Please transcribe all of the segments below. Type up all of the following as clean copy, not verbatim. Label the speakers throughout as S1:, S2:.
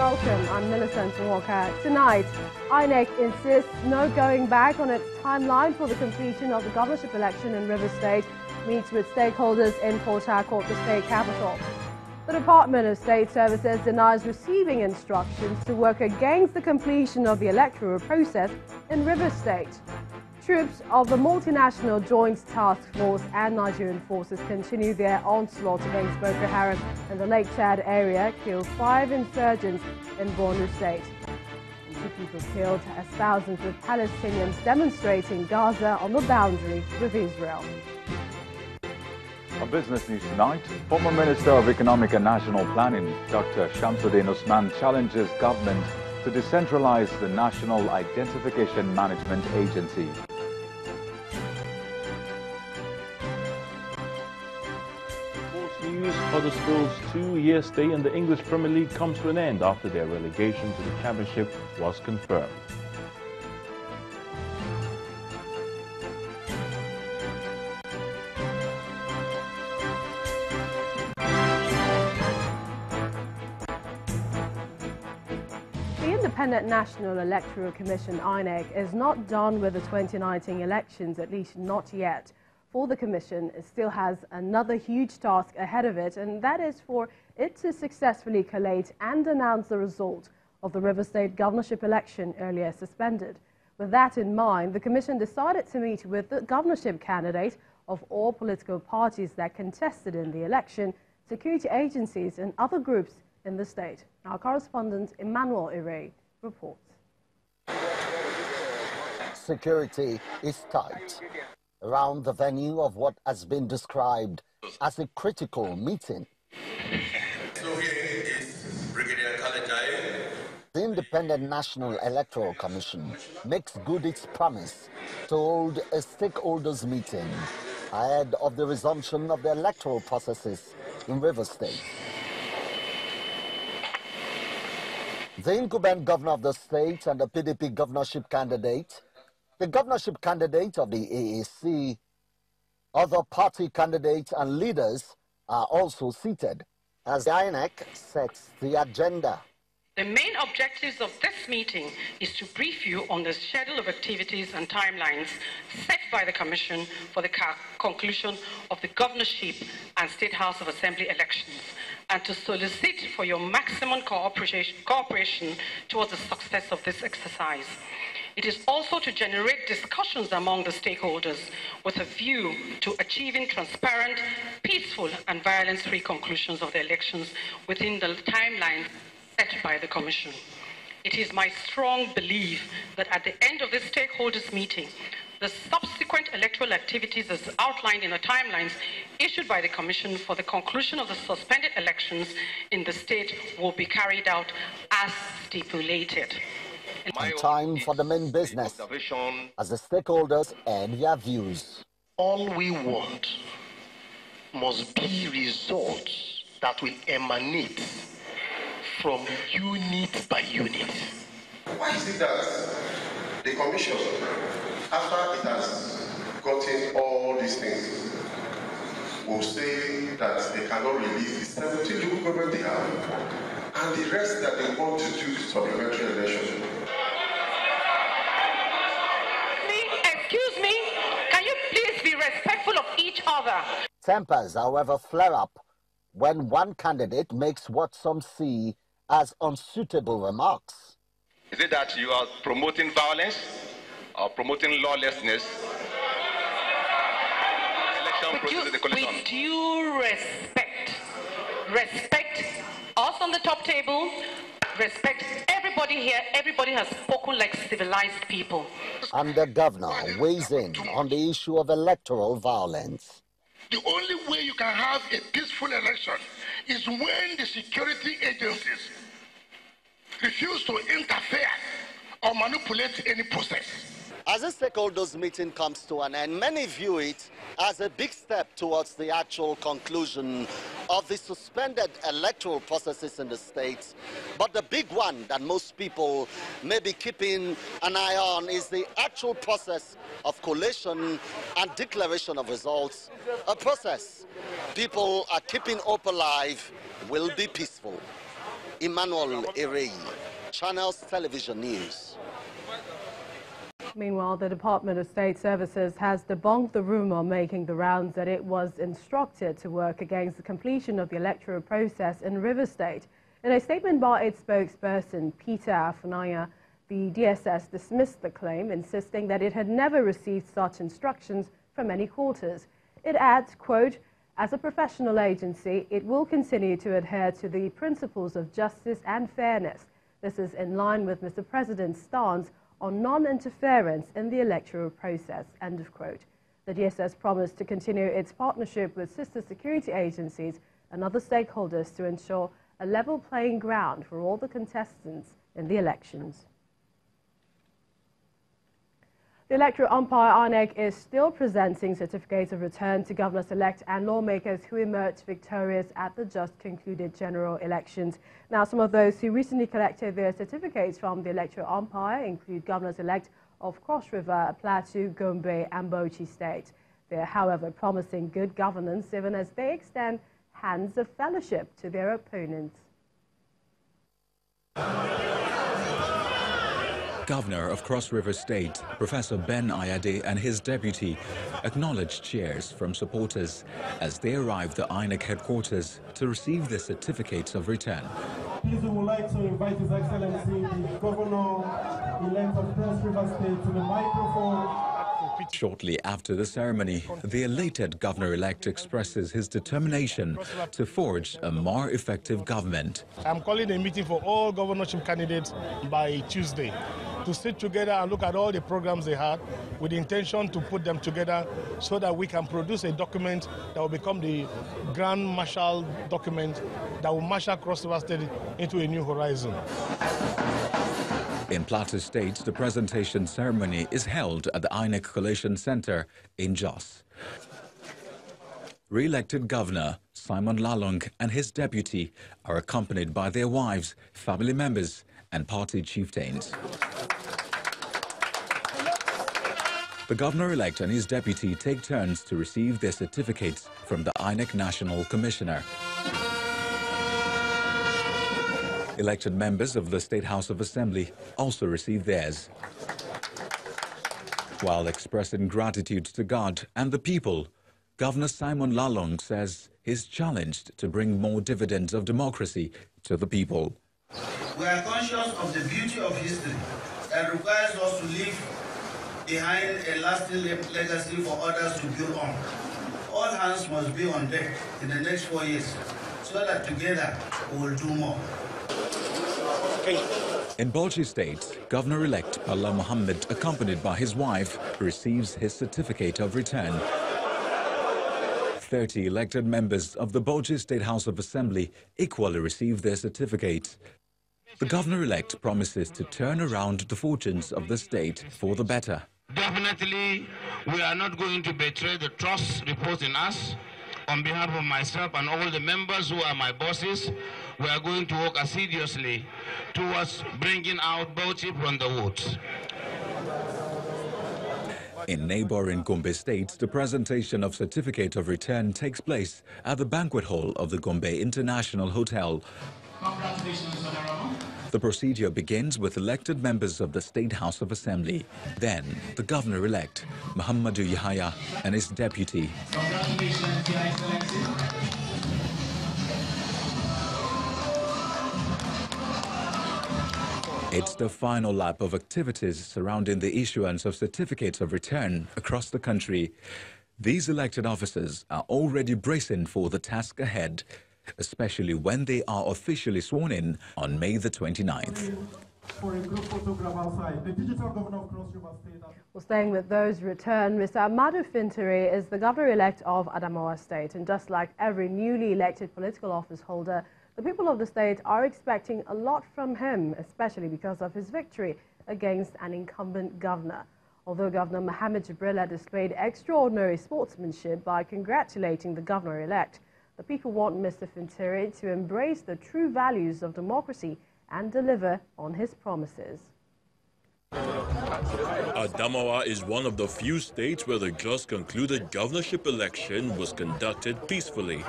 S1: Welcome, I'm Millicent Walker. Tonight, INEC insists no going back on its timeline for the completion of the governorship election in Rivers State, meets with stakeholders in Port Harcourt, the state capital. The Department of State Services denies receiving instructions to work against the completion of the electoral process in Rivers State. Troops of the multinational Joint Task Force and Nigerian forces continue their onslaught against Boko Haram in the Lake Chad area, killed 5 insurgents in Borno State. 2 people killed as thousands of Palestinians demonstrate in Gaza on the boundary with Israel.
S2: On Business News tonight, former Minister of Economic and National Planning, Dr. Shamsuddin Usman, challenges government to decentralize the National Identification Management Agency.
S3: News: Huddersfield's 2-year stay in the English Premier League comes to an end after their relegation to the Championship was confirmed.
S1: The Independent National Electoral Commission, INEC, is not done with the 2019 elections, at least not yet. For the Commission, it still has another huge task ahead of it, and that is for it to successfully collate and announce the result of the Rivers State governorship election earlier suspended. With that in mind, the Commission decided to meet with the governorship candidate of all political parties that contested in the election, security agencies and other groups in the state. Our correspondent Emmanuel Ire reports.
S4: Security is tight around the venue of what has been described as a critical meeting. The Independent National Electoral Commission makes good its promise to hold a stakeholders meeting ahead of the resumption of the electoral processes in Rivers State. The incumbent governor of the state and the PDP governorship candidate, the governorship candidate of the AAC, other party candidates and leaders are also seated as the INEC sets the agenda.
S5: The main objectives of this meeting is to brief you on the schedule of activities and timelines set by the Commission for the conclusion of the governorship and State House of Assembly elections, and to solicit for your maximum cooperation towards the success of this exercise. It is also to generate discussions among the stakeholders with a view to achieving transparent, peaceful and violence-free conclusions of the elections within the timeline set by the Commission. It is my strong belief that at the end of this stakeholders meeting, the subsequent electoral activities as outlined in the timelines issued by the Commission for the conclusion of the suspended elections in the state will be carried out as stipulated.
S4: Time for the main business as the stakeholders add their views.
S6: All we want must be results that will emanate from unit by unit.
S7: Why is it that the Commission, after it has gotten all these things, will say that they cannot release the 17 local government they have and the rest that they want to do supplementary election?
S5: Excuse me, can you please be respectful of each other?
S4: Tempers, however, flare up when one candidate makes what some see as unsuitable remarks.
S8: Is it that you are promoting violence or promoting lawlessness? Election process is the collision.
S5: With due respect us on the top table, respect everybody here. Everybody has spoken like civilized people.
S4: And the governor weighs in on the issue of electoral violence.
S6: The only way you can have a peaceful election is when the security agencies refuse to interfere or manipulate any process.
S4: As the stakeholders meeting comes to an end, many view it as a big step towards the actual conclusion of the suspended electoral processes in the state. But the big one that most people may be keeping an eye on is the actual process of collation and declaration of results. A process people are keeping hope alive will be peaceful. Emmanuel Irei, Channels Television News.
S1: Meanwhile, the Department of State Services has debunked the rumor making the rounds that it was instructed to work against the completion of the electoral process in River State. In a statement by its spokesperson, Pt.1, the DSS dismissed the claim, insisting that it had never received such instructions from any quarters. It adds, quote, "As a professional agency, it will continue to adhere to the principles of justice and fairness. This is in line with Mr. President's stance on non-interference in the electoral process," end of quote. The DSS promised to continue its partnership with sister security agencies and other stakeholders to ensure a level playing ground for all the contestants in the elections. The electoral umpire INEC is still presenting certificates of return to governors-elect and lawmakers who emerged victorious at the just concluded general elections. Now, some of those who recently collected their certificates from the electoral umpire include governors-elect of Cross River, Plateau, Gombe and Bauchi State. They are, however, promising good governance even as they extend hands of fellowship to their opponents.
S9: Governor of Cross River State, Professor Ben Ayade, and his deputy acknowledged cheers from supporters as they arrived at the INEC headquarters to receive their certificates of return.
S10: Please, we would like to invite His Excellency, the Governor-elect of Cross River State, to the microphone.
S9: Shortly after the ceremony, the elated governor-elect expresses his determination to forge a more effective government.
S11: I'm calling a meeting for all governorship candidates by Tuesday to sit together and look at all the programs they had with the intention to put them together so that we can produce a document that will become the grand marshal document that will marshal Cross River State into a new horizon.
S9: In Plateau State, the presentation ceremony is held at the INEC Collation Center in Jos. Re-elected Governor Simon Lalong and his deputy are accompanied by their wives, family members and party chieftains. The governor-elect and his deputy take turns to receive their certificates from the INEC National Commissioner. Elected members of the State House of Assembly also receive theirs. While expressing gratitude to God and the people, Governor Simon Lalong says he's challenged to bring more dividends of democracy to the people.
S12: We are conscious of the beauty of history and requires us to leave behind a lasting legacy for others to build on. All hands must be on deck in the next 4 years so that together we will do more.
S9: In Bauchi State, Governor-elect Bala Mohammed, accompanied by his wife, receives his certificate of return. 30 elected members of the Bauchi State House of Assembly equally receive their certificates. The governor-elect promises to turn around the fortunes of the state for the better.
S13: Definitely, we are not going to betray the trust reposed in us. On behalf of myself and all the members who are my bosses, we are going to work assiduously towards bringing out Bauchi from the woods.
S9: In neighboring Gombe State, the presentation of certificate of return takes place at the banquet hall of the Gombe International Hotel.
S13: Congratulations, Honorable.
S9: The procedure begins with elected members of the State House of Assembly. Then, the governor-elect, Muhammadu Yahaya, and his deputy.
S13: Congratulations, Your Excellency.
S9: It's the final lap of activities surrounding the issuance of certificates of return across the country. These elected officers are already bracing for the task ahead, especially when they are officially sworn in on May the 29th.
S10: For a group photograph outside, the digital governor of Cross River State.
S1: Well, staying with those returned, Mr. Amadu Fintiri is the governor-elect of Adamawa State, and just like every newly elected political office holder, the people of the state are expecting a lot from him, especially because of his victory against an incumbent governor. Although Governor Mohammed Jibrilla displayed extraordinary sportsmanship by congratulating the governor-elect, the people want Mr. Fintiri to embrace the true values of democracy and deliver on his promises.
S14: Adamawa is one of the few states where the just concluded governorship election was conducted peacefully,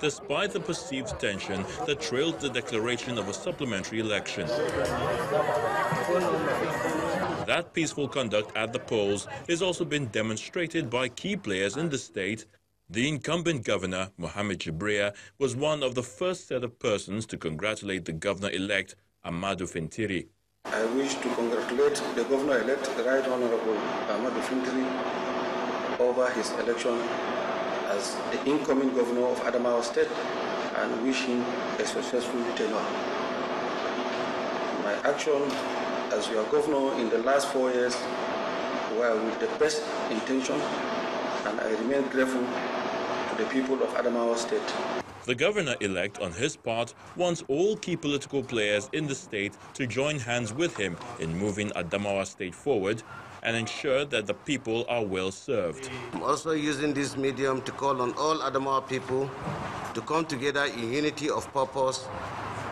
S14: despite the perceived tension that trailed the declaration of a supplementary election. That peaceful conduct at the polls has also been demonstrated by key players in the state. The incumbent governor, Mohammed Jibriya, was one of the first set of persons to congratulate the governor-elect, Amadou Fintiri.
S15: I wish to congratulate the governor-elect, the Right Honorable Amadou Fintiri, over his election as the incoming governor of Adamawa State and wish him a successful tenure. My action as your governor in the last 4 years were with the best intention, and I remain grateful to the people of Adamawa State.
S14: The governor-elect, on his part, wants all key political players in the state to join hands with him in moving Adamawa State forward and ensure that the people are well served.
S16: I'm also using this medium to call on all Adamawa people to come together in unity of purpose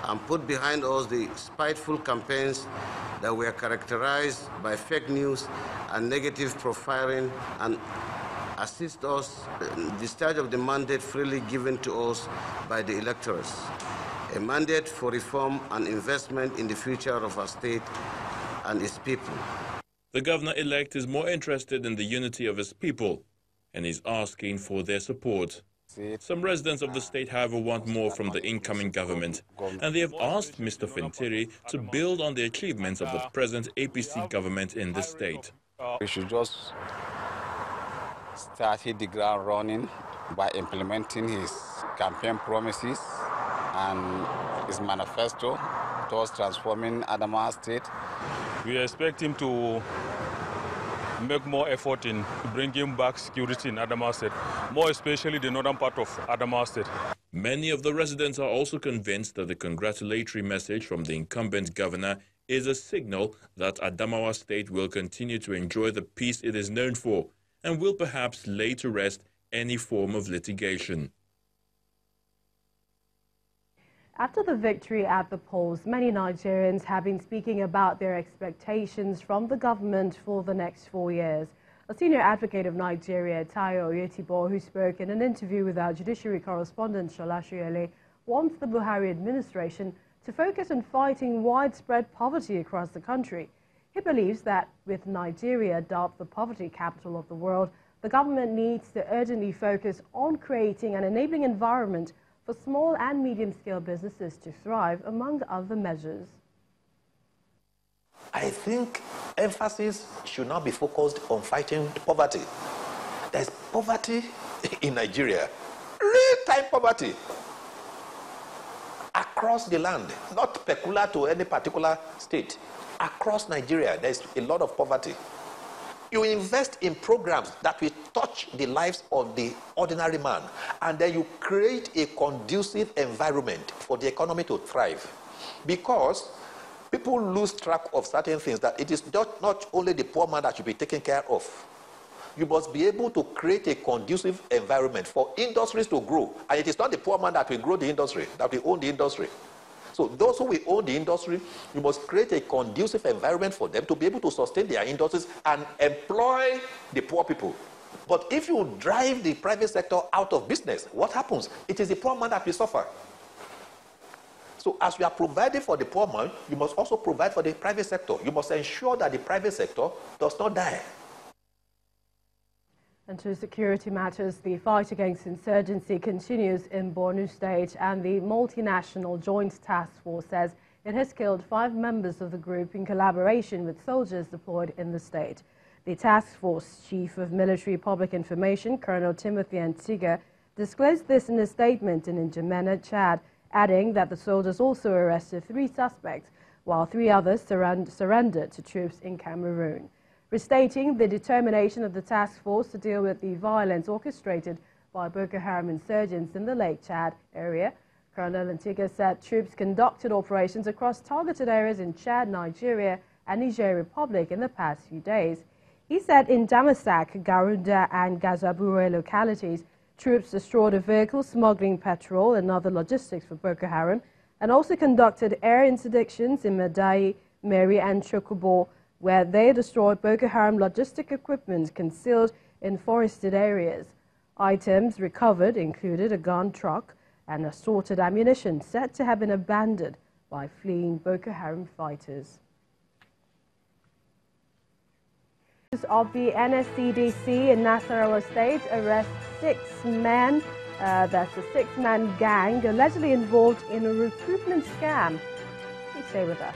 S16: and put behind us the spiteful campaigns that were characterized by fake news and negative profiling, and assist us in discharge of the mandate freely given to us by the electors, a mandate for reform and investment in the future of our state and its people.
S14: The governor-elect is more interested in the unity of his people and is asking for their support. Some residents of the state, however, want more from the incoming government, and they have asked Mr. Fintiri to build on the achievements of the present APC government in the state.
S17: We should just hit the ground running by implementing his campaign promises and his manifesto towards transforming Adamawa State.
S18: We expect him to make more effort in bringing back security in Adamawa State, more especially the northern part of Adamawa State.
S14: Many of the residents are also convinced that the congratulatory message from the incumbent governor is a signal that Adamawa State will continue to enjoy the peace it is known for, and will perhaps lay to rest any form of litigation.
S1: After the victory at the polls, many Nigerians have been speaking about their expectations from the government for the next 4 years. A senior advocate of Nigeria, Tayo Oyetibo, who spoke in an interview with our judiciary correspondent Shola Shoyele, wants the Buhari administration to focus on fighting widespread poverty across the country. He believes that with Nigeria dubbed the poverty capital of the world, the government needs to urgently focus on creating an enabling environment for small and medium-scale businesses to thrive, among other measures.
S19: I think emphasis should now be focused on fighting poverty. There's poverty in Nigeria, real-time poverty across the land, not peculiar to any particular state. Across Nigeria, there's a lot of poverty. You invest in programs that will touch the lives of the ordinary man, and then you create a conducive environment for the economy to thrive. Because people lose track of certain things, that it is not only the poor man that should be taken care of. You must be able to create a conducive environment for industries to grow. And it is not the poor man that will grow the industry, that will own the industry. So those who will own the industry, you must create a conducive environment for them to be able to sustain their industries and employ the poor people. But if you drive the private sector out of business, what happens? It is the poor man that will suffer. So as you are providing for the poor man, you must also provide for the private sector. You must ensure that the private sector does not die.
S1: And to security matters, the fight against insurgency continues in Borno State, and the multinational Joint Task Force says it has killed 5 members of the group in collaboration with soldiers deployed in the state. The task force chief of military public information, Colonel Timothy Antiga, disclosed this in a statement in N'Djamena, Chad, adding that the soldiers also arrested 3 suspects, while 3 others surrendered to troops in Cameroon. Restating the determination of the task force to deal with the violence orchestrated by Boko Haram insurgents in the Lake Chad area, Colonel Antiga said troops conducted operations across targeted areas in Chad, Nigeria, and Niger Republic in the past few days. He said in Damasak, Garuda, and Gazabure localities, troops destroyed a vehicle smuggling petrol and other logistics for Boko Haram, and also conducted air interdictions in Madai, Meri, and Chokobo where they destroyed Boko Haram logistic equipment concealed in forested areas. Items recovered included a gun truck and assorted ammunition said to have been abandoned by fleeing Boko Haram fighters. Of the NSCDC in Nasarawa State arrests 6 men. That's a 6-man gang allegedly involved in a recruitment scam. Please stay with us.